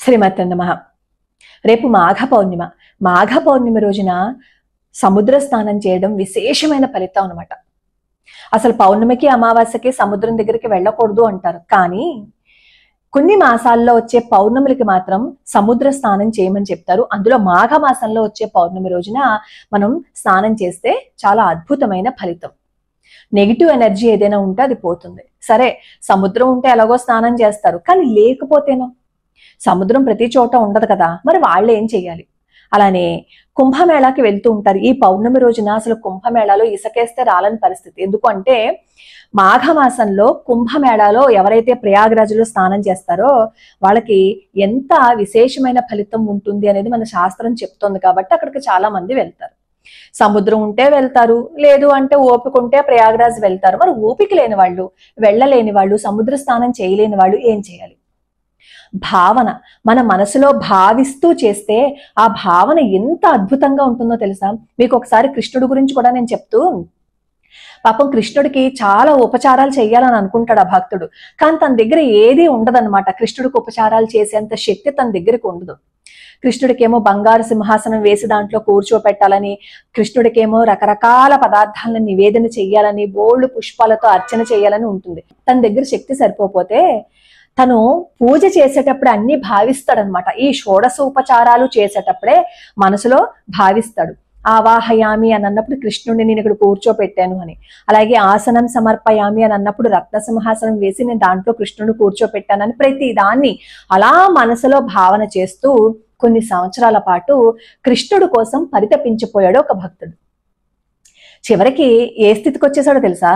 శ్రీమతే నమః. రేపు మాఘ పౌర్ణిమ. మాఘ పౌర్ణిమ రోజున సముద్ర స్నానం చేయడం విశేషమైన ఫలితం అనమాట. అసలు పౌర్ణమికి అమావాస్యకి సముద్రం దగ్గరికి వెళ్ళకూడదు అంటారు, కానీ కొన్ని మాసాల్లో వచ్చే పౌర్ణమికి మాత్రం సముద్ర స్నానం చేయమని చెప్తారు. అందులో మాఘ మాసంలో వచ్చే పౌర్ణమి రోజున మనం స్నానం చేస్తే చాలా అద్భుతమైన ఫలితం. నెగిటివ్ ఎనర్జీ ఏదైనా ఉంటే అది పోతుంది. సరే, సముద్రం ఉంటే ఎలాగో స్నానం చేస్తారు, కానీ లేకపోతేనో సముద్రం ప్రతి చోట ఉండదు కదా, మరి వాళ్ళు ఏం చెయ్యాలి? అలానే కుంభమేళాకి వెళ్తూ ఉంటారు. ఈ పౌర్ణమి రోజున అసలు కుంభమేళాలో ఇసకేస్తే రాలని పరిస్థితి. ఎందుకంటే మాఘమాసంలో కుంభమేళాలో ఎవరైతే ప్రయాగరాజులో స్నానం చేస్తారో వాళ్ళకి ఎంత విశేషమైన ఫలితం ఉంటుంది అనేది మన శాస్త్రం చెప్తోంది. కాబట్టి అక్కడికి చాలా మంది వెళ్తారు. సముద్రం ఉంటే వెళ్తారు, లేదు అంటే ఓపిక ఉంటే ప్రయాగరాజ్ వెళ్తారు. మరి ఓపిక లేని వాళ్ళు, వెళ్ళలేని వాళ్ళు, సముద్ర స్నానం చేయలేని వాళ్ళు ఏం చేయాలి? భావన, మన మనసులో భావిస్తూ చేస్తే ఆ భావన ఎంత అద్భుతంగా ఉంటుందో తెలుసా? మీకు ఒకసారి కృష్ణుడి గురించి కూడా నేను చెప్తూ, పాపం కృష్ణుడికి చాలా ఉపచారాలు చేయాలని అనుకుంటాడు ఆ భక్తుడు, కానీ తన దగ్గర ఏది ఉండదన్నమాట. కృష్ణుడికి ఉపచారాలు చేసేంత శక్తి తన దగ్గరికి ఉండదు. కృష్ణుడికేమో బంగారు సింహాసనం వేసి దాంట్లో కూర్చోపెట్టాలని, కృష్ణుడికేమో రకరకాల పదార్థాలను నివేదన చెయ్యాలని, బోళ్ళు పుష్పాలతో అర్చన చేయాలని ఉంటుంది. తన దగ్గర శక్తి సరిపోతే తను పూజ చేసేటప్పుడు అన్ని భావిస్తాడనమాట. ఈ షోడశ ఉపచారాలు చేసేటప్పుడే మనసులో భావిస్తాడు. ఆవాహయామి అని అన్నప్పుడు కృష్ణుడిని నేను ఇక్కడ కూర్చోపెట్టాను అని, అలాగే ఆసనం సమర్పయామి అని అన్నప్పుడు రత్నసింహాసనం వేసి నేను దాంట్లో కృష్ణుడిని కూర్చోపెట్టానని ప్రతి దాన్ని అలా మనసులో భావన చేస్తూ కొన్ని సంవత్సరాల పాటు కృష్ణుడి కోసం పరితపించిపోయాడు ఒక భక్తుడు. చివరికి ఏ స్థితికి వచ్చేసాడో తెలుసా?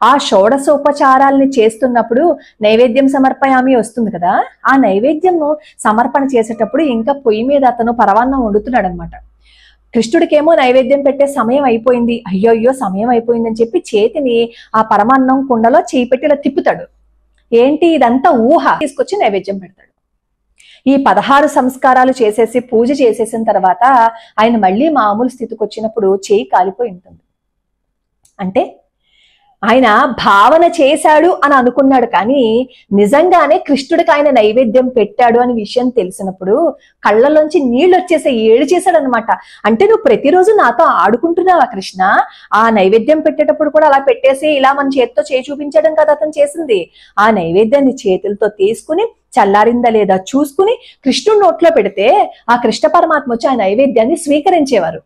ఆ షోడశ ఉపచారాలని చేస్తున్నప్పుడు నైవేద్యం సమర్పయామి వస్తుంది కదా, ఆ నైవేద్యం సమర్పణ చేసేటప్పుడు ఇంకా పొయ్యి మీద అతను పరవాన్నం వండుతున్నాడు అనమాట. కృష్ణుడికేమో నైవేద్యం పెట్టే సమయం అయిపోయింది, అయ్యో సమయం అయిపోయింది అని చెప్పి చేతిని ఆ పరమాన్నం కుండలో చేయి పెట్టి ఇలా తిప్పుతాడు. ఏంటి ఇదంతా ఊహ. తీసుకొచ్చి నైవేద్యం పెడతాడు. ఈ 16 సంస్కారాలు చేసేసి పూజ చేసేసిన తర్వాత ఆయన మళ్ళీ మామూలు స్థితికి వచ్చినప్పుడు చేయి కాలిపోయి ఉంటుంది. అంటే ఆయన భావన చేశాడు అని అనుకున్నాడు, కానీ నిజంగానే కృష్ణుడికి ఆయన నైవేద్యం పెట్టాడు అని విషయం తెలిసినప్పుడు కళ్ళలోంచి నీళ్ళు వచ్చేసి ఏడ్చేశాడు అనమాట. అంటే నువ్వు ప్రతిరోజు నాతో ఆడుకుంటున్నావా కృష్ణ? ఆ నైవేద్యం పెట్టేటప్పుడు కూడా అలా పెట్టేసి ఇలా మన చేతితో చేయి చూపించడం కదా అతను చేసింది. ఆ నైవేద్యాన్ని చేతులతో తీసుకుని చల్లారిందా లేదా చూసుకుని కృష్ణుడి నోట్లో పెడితే ఆ కృష్ణ పరమాత్మ వచ్చి ఆ నైవేద్యాన్ని స్వీకరించేవారు.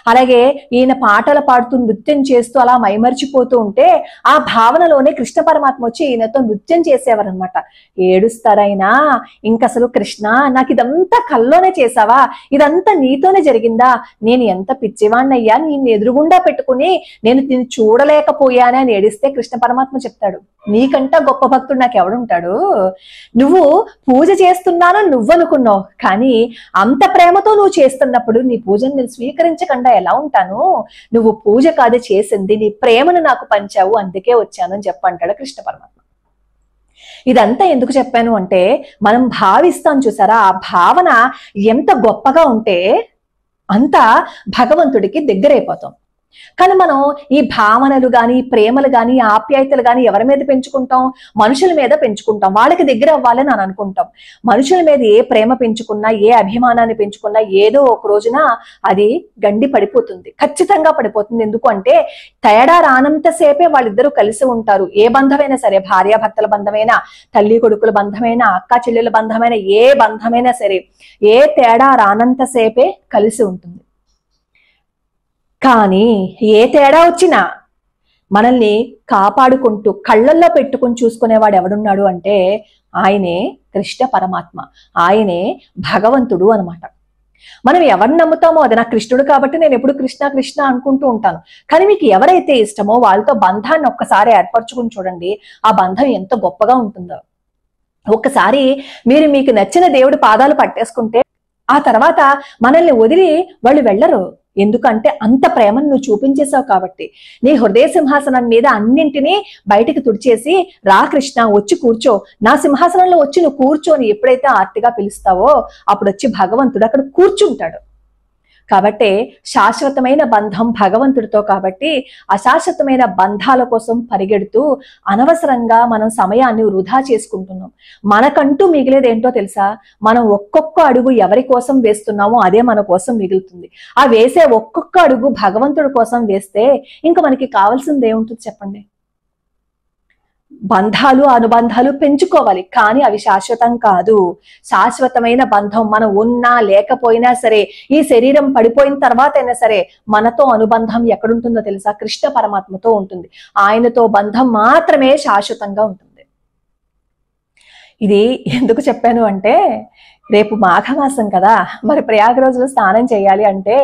అలాగే ఈయన పాటలు పాడుతూ నృత్యం చేస్తూ అలా మైమర్చిపోతూ ఉంటే ఆ భావనలోనే కృష్ణ పరమాత్మ వచ్చి ఈయనతో నృత్యం చేసేవారు అనమాట. ఏడుస్తారైనా ఇంకసలు కృష్ణ నాకు ఇదంతా కల్లోనే చేసావా? ఇదంతా నీతోనే జరిగిందా? నేను ఎంత పిచ్చివాణ్ణయ్యా, నిన్ను ఎదురుగుండా పెట్టుకుని నేను నిన్ను చూడలేకపోయానే అని ఏడిస్తే కృష్ణ పరమాత్మ చెప్తాడు, నీకంటా గొప్ప భక్తుడు నాకు ఎవడుంటాడు? నువ్వు పూజ చేస్తున్నాను నువ్వనుకున్నావు, కానీ అంత ప్రేమతో నువ్వు చేస్తున్నప్పుడు నీ పూజను నేను స్వీకరించకుండా ఎలా ఉంటాను? నువ్వు పూజ కాదు చేసింది, నీ ప్రేమను నాకు పంచావు, అందుకే వచ్చాను అని చెప్పంటాడు కృష్ణ పరమాత్మ. ఇదంతా ఎందుకు చెప్పాను అంటే మనం భావిస్తాం చూసారా, ఆ భావన ఎంత గొప్పగా ఉంటే అంత భగవంతుడికి దగ్గరైపోతాం. కానీ మనం ఈ భావనలు గాని, ప్రేమలు గాని, ఆప్యాయతలు గాని ఎవరి మీద పెంచుకుంటాం? మనుషుల మీద పెంచుకుంటాం. వాళ్ళకి దగ్గర అవ్వాలని అని అనుకుంటాం. మనుషుల మీద ఏ ప్రేమ పెంచుకున్నా, ఏ అభిమానాన్ని పెంచుకున్నా ఏదో ఒక రోజున అది గండి పడిపోతుంది, ఖచ్చితంగా పడిపోతుంది. ఎందుకు అంటే తేడా రానంతసేపే వాళ్ళిద్దరూ కలిసి ఉంటారు. ఏ బంధమైనా సరే, భార్యాభర్తల బంధమైనా, తల్లి కొడుకుల బంధమైనా, అక్క చెల్లెల బంధమైనా, ఏ బంధమైనా సరే, ఏ తేడా రానంతసేపే కలిసి ఉంటుంది. కానీ ఏ తేడా వచ్చినా మనల్ని కాపాడుకుంటూ కళ్ళల్లో పెట్టుకుని చూసుకునేవాడు ఎవడున్నాడు అంటే ఆయనే కృష్ణ పరమాత్మ, ఆయనే భగవంతుడు అనమాట. మనం ఎవరిని నమ్ముతామో అది నాకు కృష్ణుడు కాబట్టి నేను ఎప్పుడు కృష్ణ కృష్ణ అనుకుంటూ ఉంటాను. కానీ మీకు ఎవరైతే ఇష్టమో వాళ్ళతో బంధాన్ని ఒక్కసారి ఏర్పరచుకుని చూడండి, ఆ బంధం ఎంత గొప్పగా ఉంటుందో. ఒక్కసారి మీరు మీకు నచ్చిన దేవుడి పాదాలు పట్టేసుకుంటే ఆ తర్వాత మనల్ని వదిలి వాళ్ళు వెళ్ళరు. ఎందుకంటే అంత ప్రేమను నువ్వు చూపించేశావు కాబట్టి. నీ హృదయ సింహాసనం మీద అన్నింటినీ బయటికి తుడిచేసి రా కృష్ణ వచ్చి కూర్చో, నా సింహాసనంలో వచ్చి నువ్వు కూర్చోని ఎప్పుడైతే ఆర్తిగా పిలుస్తావో అప్పుడు వచ్చి భగవంతుడు అక్కడ కూర్చుంటాడు. కాబట్టి శాశ్వతమైన బంధం భగవంతుడితో, కాబట్టి అశాశ్వతమైన బంధాల కోసం పరిగెడుతూ అనవసరంగా మనం సమయాన్ని వృధా చేసుకుంటున్నాం. మనకంటూ మిగిలేదేంటో తెలుసా? మనం ఒక్కొక్క అడుగు ఎవరి కోసం వేస్తున్నామో అదే మన కోసం మిగులుతుంది. ఆ వేసే ఒక్కొక్క అడుగు భగవంతుడి కోసం వేస్తే ఇంకా మనకి కావాల్సింది ఏముంటుంది చెప్పండి? బంధాలు అనుబంధాలు పెంచుకోవాలి, కానీ అవి శాశ్వతం కాదు. శాశ్వతమైన బంధం మనం ఉన్నా లేకపోయినా సరే, ఈ శరీరం పడిపోయిన తర్వాత అయినా సరే మనతో అనుబంధం ఎక్కడుంటుందో తెలుసా? కృష్ణ పరమాత్మతో ఉంటుంది. ఆయనతో బంధం మాత్రమే శాశ్వతంగా ఉంటుంది. ఇది ఎందుకు చెప్పాను అంటే, రేపు మాఘమాసం కదా, మరి ప్రయాగరాజులో స్నానం చేయాలి అంటే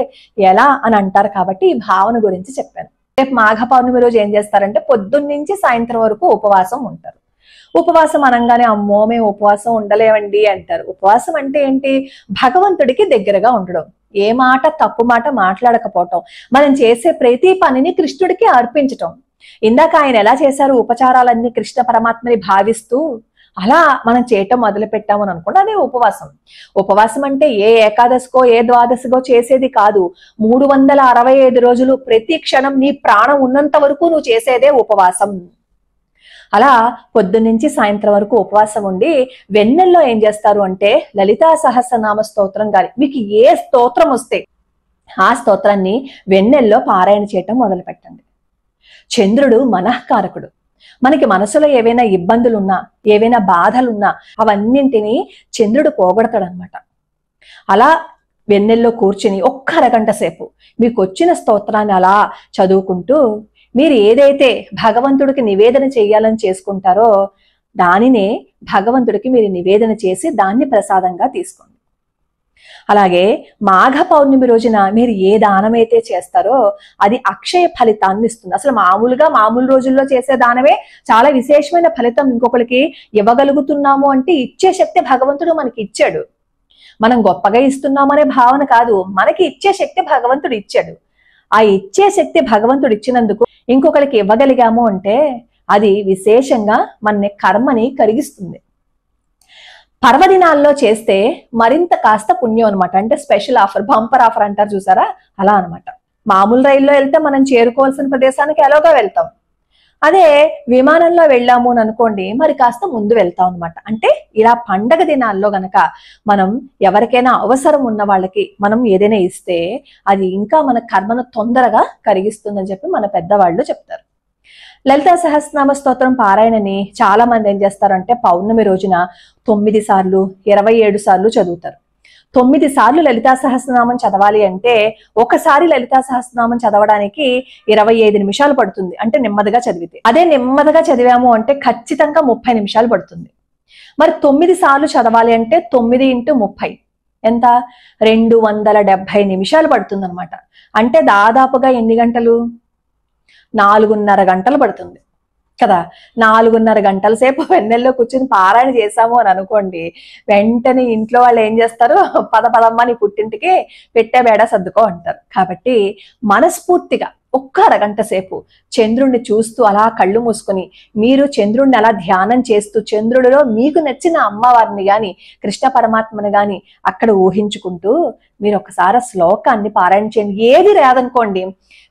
ఎలా అని అంటారు కాబట్టి ఈ భావన గురించి చెప్పాను. రేపు మాఘ పౌర్ణమి రోజు ఏం చేస్తారంటే పొద్దున్న నుంచి సాయంత్రం వరకు ఉపవాసం ఉంటారు. ఉపవాసం అనగానే అమ్మో మేము ఉపవాసం ఉండలేవండి అంటారు. ఉపవాసం అంటే ఏంటి? భగవంతుడికి దగ్గరగా ఉండడం, ఏ మాట తప్పు మాట మాట్లాడకపోవటం, మనం చేసే ప్రతి పనిని కృష్ణుడికి అర్పించటం. ఇందాక ఆయన ఎలా చేశారు? ఉపచారాలన్నీ కృష్ణ పరమాత్మని భావిస్తూ అలా మనం చేయటం మొదలు పెట్టామని అనుకోండి, అదే ఉపవాసం. ఉపవాసం అంటే ఏ ఏకాదశికో ఏ ద్వాదశికో చేసేది కాదు. 365 రోజులు ప్రతి క్షణం నీ ప్రాణం ఉన్నంత వరకు నువ్వు చేసేదే ఉపవాసం. అలా పొద్దున్నుంచి సాయంత్రం వరకు ఉపవాసం ఉండి వెన్నెల్లో ఏం చేస్తారు అంటే లలితా సహస్రనామ స్తోత్రం గాని మీకు ఏ స్తోత్రం వస్తే ఆ స్తోత్రాన్ని వెన్నెల్లో పారాయణ చేయటం మొదలు పెట్టండి. చంద్రుడు మనఃకారకుడు. మనకి మనసులో ఏవైనా ఇబ్బందులున్నా, ఏవైనా బాధలున్నా అవన్నింటినీ చంద్రుడు పోగొడతాడు అనమాట. అలా వెన్నెల్లో కూర్చుని ఒక్క అరగంట సేపు మీకు వచ్చిన స్తోత్రాన్ని అలా చదువుకుంటూ మీరు ఏదైతే భగవంతుడికి నివేదన చేయాలని చేసుకుంటారో దానినే భగవంతుడికి మీరు నివేదన చేసి దాన్ని ప్రసాదంగా తీసుకోండి. అలాగే మాఘ పౌర్ణమి రోజున మీరు ఏ దానమైతే చేస్తారో అది అక్షయ ఫలితాన్ని ఇస్తుంది. అసలు మామూలు రోజుల్లో చేసే దానమే చాలా విశేషమైన ఫలితం ఇంకొకరికి ఇవ్వగలుగుతున్నాము అంటే ఇచ్చే శక్తి భగవంతుడు మనకి ఇచ్చాడు. మనం గొప్పగా ఇస్తున్నామనే భావన కాదు, మనకి ఇచ్చే శక్తి భగవంతుడు ఇచ్చాడు. ఆ ఇచ్చే శక్తి భగవంతుడు ఇచ్చినందుకు ఇంకొకరికి ఇవ్వగలిగాము అంటే అది విశేషంగా మన కర్మని కరిగిస్తుంది. పర్వదినాల్లో చేస్తే మరింత కాస్త పుణ్యం అనమాట. అంటే స్పెషల్ ఆఫర్, బంపర్ ఆఫర్ అంటారు చూసారా, అలా అనమాట. మామూలు రైల్లో వెళ్తే మనం చేరుకోవాల్సిన ప్రదేశానికి ఎలాగో వెళ్తాం. అదే విమానంలో వెళ్ళాము అని అనుకోండి, మరి కాస్త ముందు వెళ్తాం అనమాట. అంటే ఇలా పండగ దినాల్లో గనక మనం ఎవరికైనా అవసరం ఉన్న వాళ్ళకి మనం ఏదైనా ఇస్తే అది ఇంకా మన కర్మను తొందరగా కరిగిస్తుందని చెప్పి మన పెద్దవాళ్ళు చెప్తారు. లలితా సహస్రనామ స్తోత్రం పారాయణని చాలా మంది ఏం చేస్తారంటే పౌర్ణమి రోజున 9 సార్లు 27 సార్లు చదువుతారు. 9 సార్లు లలితా సహస్రనామం చదవాలి అంటే ఒకసారి లలితా సహస్రనామం చదవడానికి 25 నిమిషాలు పడుతుంది. అంటే నెమ్మదిగా చదివితే. అదే నెమ్మదిగా చదివాము అంటే ఖచ్చితంగా 30 నిమిషాలు పడుతుంది. మరి 9 సార్లు చదవాలి అంటే 9 × 30 ఎంత? 270 నిమిషాలు పడుతుంది అనమాట. అంటే దాదాపుగా ఎన్ని గంటలు? 4:30 గంటలు పడుతుంది కదా. 4:30 గంటల సేపు వెన్నెల్లో కూర్చుని పారాయణ చేశాము అని అనుకోండి, వెంటనే ఇంట్లో వాళ్ళు ఏం చేస్తారు? పదమ్మా నీ పుట్టింటికి పెట్టే బేడ సర్దుకో అంటారు. కాబట్టి మనస్ఫూర్తిగా ఒక్క అరగంట సేపు చంద్రుణ్ణి చూస్తూ అలా కళ్ళు మూసుకొని మీరు చంద్రుణ్ణి అలా ధ్యానం చేస్తూ చంద్రుడిలో మీకు నచ్చిన అమ్మవారిని గాని కృష్ణ పరమాత్మని గాని అక్కడ ఊహించుకుంటూ మీరు ఒకసారి శ్లోకాన్ని పారాయణ చేయండి. ఏది రాదనుకోండి,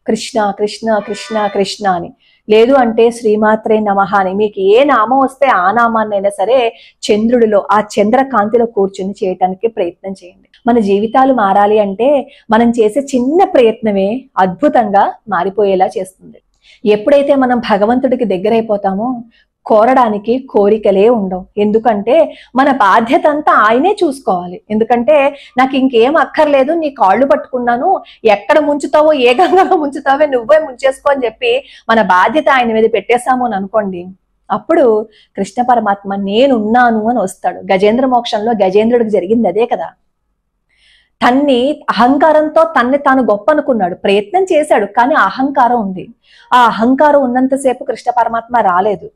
కృష్ణ కృష్ణ కృష్ణ కృష్ణ అని, లేదు అంటే శ్రీమాత్రే నమః అని, మీకు ఏ నామం వస్తే ఆ నామాన్నైనా సరే చంద్రుడిలో ఆ చంద్రకాంతిలో కూర్చుని చేయటానికి ప్రయత్నం చేయండి. మన జీవితాలు మారాలి అంటే మనం చేసే చిన్న ప్రయత్నమే అద్భుతంగా మారిపోయేలా చేస్తుంది. ఎప్పుడైతే మనం భగవంతుడికి దగ్గరైపోతామో కోరడానికి కోరికలే ఉండవు. ఎందుకంటే మన బాధ్యత అంతా ఆయనే చూసుకోవాలి. ఎందుకంటే నాకు ఇంకేం అక్కర్లేదు, నీ కాళ్ళు పట్టుకున్నాను, ఎక్కడ ముంచుతావో ఏ గంగలో ముంచుతావో నువ్వే ముంచేసుకో అని చెప్పి మన బాధ్యత ఆయన మీద పెట్టేశాము అని అనుకోండి, అప్పుడు కృష్ణ పరమాత్మ నేనున్నాను అని వస్తాడు. గజేంద్ర మోక్షంలో గజేంద్రుడికి జరిగింది అదే కదా. అహంకారంతో తన్ని తాను గొప్ప అనుకున్నాడు, ప్రయత్నం చేశాడు, కానీ అహంకారం ఉంది. ఆ అహంకారం ఉన్నంతసేపు కృష్ణ పరమాత్మ రాలేదు.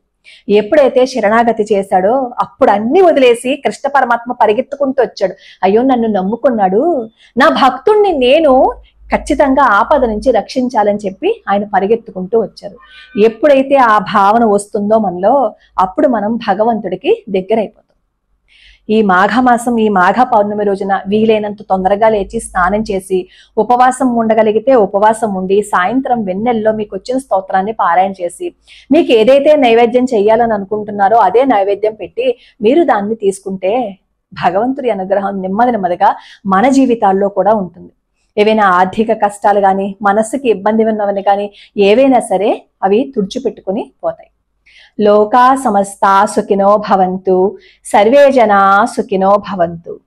ఎప్పుడైతే శరణాగతి చేశాడో అప్పుడు అన్ని వదిలేసి కృష్ణ పరమాత్మ పరిగెత్తుకుంటూ వచ్చాడు. అయ్యో నన్ను నమ్ముకున్నాడు, నా భక్తుణ్ణి నేను ఖచ్చితంగా ఆపద నుంచి రక్షించాలని చెప్పి ఆయన పరిగెత్తుకుంటూ వచ్చారు. ఎప్పుడైతే ఆ భావన వస్తుందో మనలో, అప్పుడు మనం భగవంతుడికి దగ్గరైపోతాం. ఈ మాఘమాసం, ఈ మాఘ పౌర్ణమి రోజున వీలైనంత తొందరగా లేచి స్నానం చేసి ఉపవాసం ఉండగలిగితే ఉపవాసం ఉండి సాయంత్రం వెన్నెల్లో మీకు వచ్చిన స్తోత్రాన్ని పారాయణ చేసి మీకు ఏదైతే నైవేద్యం చేయాలని అనుకుంటున్నారో అదే నైవేద్యం పెట్టి మీరు దాన్ని తీసుకుంటే భగవంతుడి అనుగ్రహం నెమ్మదిగా మన జీవితాల్లో కూడా ఉంటుంది. ఏవైనా ఆర్థిక కష్టాలు కానీ, మనస్సుకి ఇబ్బంది ఉన్నవని కానీ ఏవైనా సరే అవి తుడిచిపెట్టుకుని పోతాయి. లోకా సమస్తా సుఖినో భవంతు, సర్వే జనా సుఖినో భవంతు.